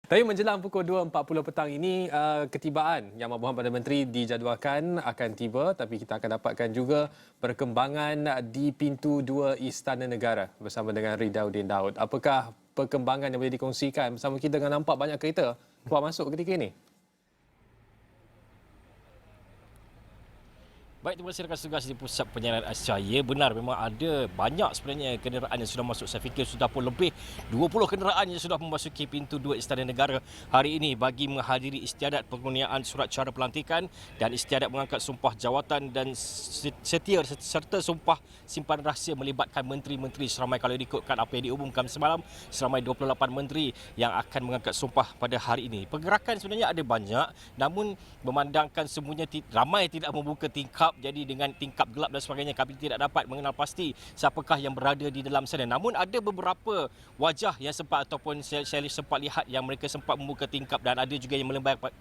Tapi menjelang pukul 2.40 petang ini, ketibaan Yang Ma-Berhad Perdana Menteri dijadualkan akan tiba, tapi kita akan dapatkan juga perkembangan di pintu 2 Istana Negara bersama dengan Ridauddin Daud. Apakah perkembangan yang boleh dikongsikan bersama kita dengan nampak banyak kereta keluar masuk ketika ini? Baik, terima kasih rakan tugas di Pusat Penyiaran Asia. Ya, benar, memang ada banyak sebenarnya kenderaan yang sudah masuk. Saya fikir sudah pun lebih 20 kenderaan yang sudah memasuki pintu 2 Istana Negara hari ini bagi menghadiri istiadat pengurniaan surat cara pelantikan dan istiadat mengangkat sumpah jawatan dan setia serta sumpah simpan rahsia melibatkan menteri-menteri seramai, kalau diikutkan apa yang diumumkan semalam, seramai 28 menteri yang akan mengangkat sumpah pada hari ini. Pergerakan sebenarnya ada banyak, namun memandangkan semuanya ramai tidak membuka tingkap, jadi dengan tingkap gelap dan sebagainya kami tidak dapat mengenal pasti siapakah yang berada di dalam sana. Namun ada beberapa wajah yang sempat ataupun saya sempat lihat yang mereka sempat membuka tingkap dan ada juga yang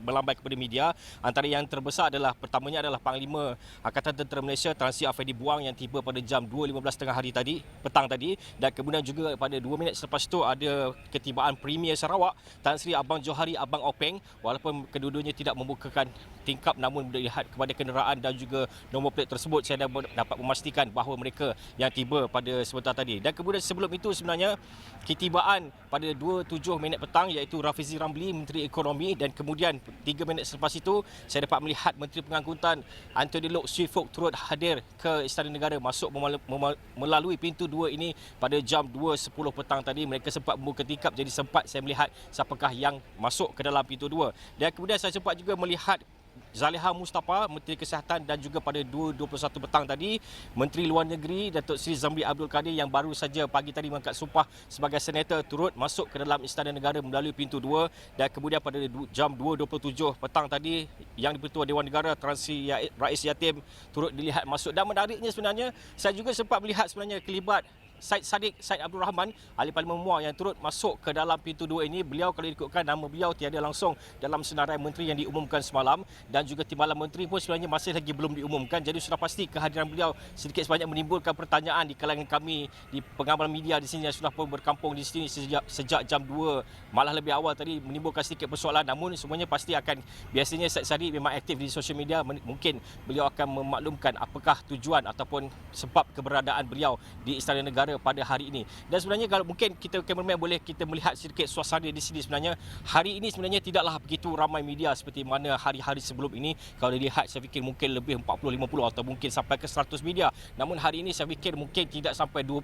melambai kepada media. Antara yang terbesar adalah pertamanya adalah Panglima Angkatan Tentera Malaysia Tan Sri Afridi Buang yang tiba pada jam 2.15 tengah hari tadi, petang tadi, dan kemudian juga pada 2 minit selepas itu ada ketibaan Premier Sarawak Tan Sri Abang Johari Abang Openg, walaupun kedua-duanya tidak membukakan tingkap, namun melihat kepada kenderaan dan juga nombor plate tersebut saya dapat memastikan bahawa mereka yang tiba pada sebentar tadi. Dan kemudian sebelum itu sebenarnya ketibaan pada 2.07 minit petang iaitu Rafizi Ramli Menteri Ekonomi, dan kemudian 3 minit selepas itu saya dapat melihat Menteri Pengangkutan Anthony Loke Swee Fook turut hadir ke Istana Negara, masuk melalui pintu 2 ini pada jam 2.10 petang tadi. Mereka sempat membuka tingkap, jadi sempat saya melihat siapakah yang masuk ke dalam pintu 2. Dan kemudian saya sempat juga melihat Zaliha Mustafa, Menteri Kesihatan, dan juga pada 2.21 petang tadi Menteri Luar Negeri Datuk Seri Zamri Abdul Kadir yang baru saja pagi tadi mengangkat sumpah sebagai senator turut masuk ke dalam Istana Negara melalui pintu 2. Dan kemudian pada jam 2.27 petang tadi Yang di-Pertua Dewan Negara Tan Sri Rais Yatim turut dilihat masuk. Dan menariknya sebenarnya saya juga sempat melihat sebenarnya kelibat Syed Saddiq Syed Abdul Rahman, Ahli Parlimen Muar, yang turut masuk ke dalam pintu 2 ini. Beliau kalau diikutkan nama beliau tiada langsung dalam senarai menteri yang diumumkan semalam, dan juga timbalan menteri pun sebenarnya masih lagi belum diumumkan. Jadi sudah pasti kehadiran beliau sedikit sebanyak menimbulkan pertanyaan di kalangan kami di pengamal media di sini yang sudah pun berkampung di sini sejak jam 2 malah lebih awal tadi, menimbulkan sedikit persoalan. Namun semuanya pasti akan, biasanya Syed Saddiq memang aktif di sosial media, mungkin beliau akan memaklumkan apakah tujuan ataupun sebab keberadaan beliau di Istana Negara pada hari ini. Dan sebenarnya kalau mungkin kita kameraman boleh kita melihat sedikit suasana di sini, sebenarnya hari ini sebenarnya tidaklah begitu ramai media seperti mana hari-hari sebelum ini. Kalau dilihat saya fikir mungkin lebih 40-50 atau mungkin sampai ke 100 media. Namun hari ini saya fikir mungkin tidak sampai 20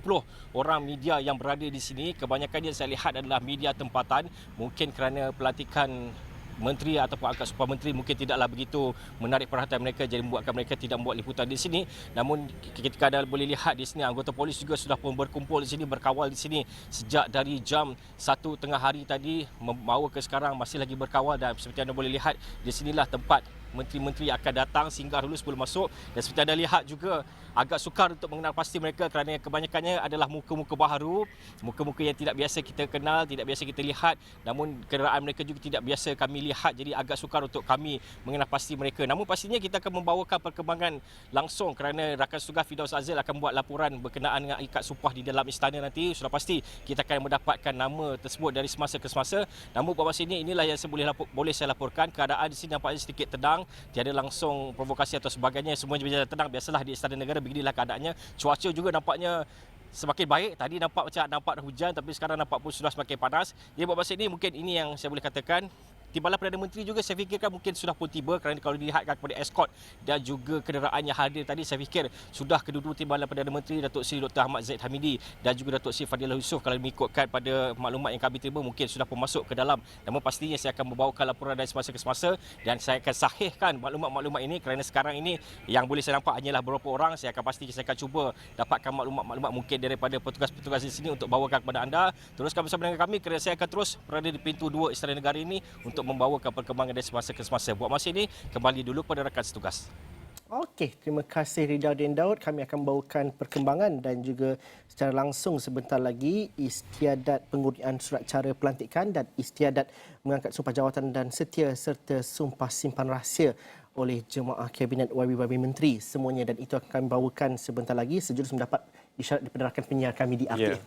orang media yang berada di sini. Kebanyakan yang saya lihat adalah media tempatan, mungkin kerana pelantikan menteri ataupun angkat sumpah menteri mungkin tidaklah begitu menarik perhatian mereka, jadi membuatkan mereka tidak membuat liputan di sini. Namun kita anda boleh lihat di sini anggota polis juga sudah pun berkumpul di sini, berkawal di sini sejak dari jam 1 tengah hari tadi membawa ke sekarang masih lagi berkawal. Dan seperti anda boleh lihat di sinilah tempat menteri-menteri akan datang, singgah dulu sebelum masuk. Dan seperti anda lihat juga agak sukar untuk mengenal pasti mereka kerana kebanyakannya adalah muka-muka baharu, muka-muka yang tidak biasa kita kenal, tidak biasa kita lihat. Namun kenderaan mereka juga tidak biasa kami lihat, jadi agak sukar untuk kami mengenal pasti mereka. Namun pastinya kita akan membawakan perkembangan langsung kerana rakan tugas Firdaus Azil akan buat laporan berkenaan dengan ikat sumpah di dalam istana nanti. Sudah pasti kita akan mendapatkan nama tersebut dari semasa ke semasa. Namun buat masa ini inilah yang saya boleh saya laporkan. Keadaan di sini nampaknya sedikit tenang, tiada langsung provokasi atau sebagainya, semuanya berjalan tenang. Biasalah di Istana Negara beginilah keadaannya. Cuaca juga nampaknya semakin baik. Tadi nampak hujan, tapi sekarang nampak pun sudah semakin panas. Jadi buat masa ini mungkin ini yang saya boleh katakan. Timbalan Perdana Menteri juga saya fikirkan mungkin sudah pun tiba, kerana kalau dilihatkan kepada eskort dan juga kenderaan yang hadir tadi, saya fikir sudah kedua-dua Timbalan Perdana Menteri Datuk Seri Dr. Ahmad Zaid Hamidi dan juga Datuk Seri Fadilah Yusof, kalau mengikutkan pada maklumat yang kami terima, mungkin sudah pun masuk ke dalam. Namun pastinya saya akan membawakan laporan dari semasa ke semasa dan saya akan sahihkan maklumat-maklumat ini, kerana sekarang ini yang boleh saya nampak hanyalah beberapa orang. Saya akan cuba dapatkan maklumat-maklumat mungkin daripada petugas-petugas di sini untuk bawakan kepada anda. Teruskan bersama dengan kami kerana saya akan terus berada di pintu 2 Istana Negara ini untuk membawakan perkembangan dari semasa ke semasa. Buat masa ini, kembali dulu pada rakan setugas. Okey, terima kasih Ridauddin Daud. Kami akan membawakan perkembangan dan juga secara langsung sebentar lagi istiadat pengurniaan surat cara pelantikan dan istiadat mengangkat sumpah jawatan dan setia serta sumpah simpan rahsia oleh jemaah Kabinet YB Menteri semuanya, dan itu akan kami bawakan sebentar lagi sejurus mendapat isyarat daripada rakan penyiar kami di APF.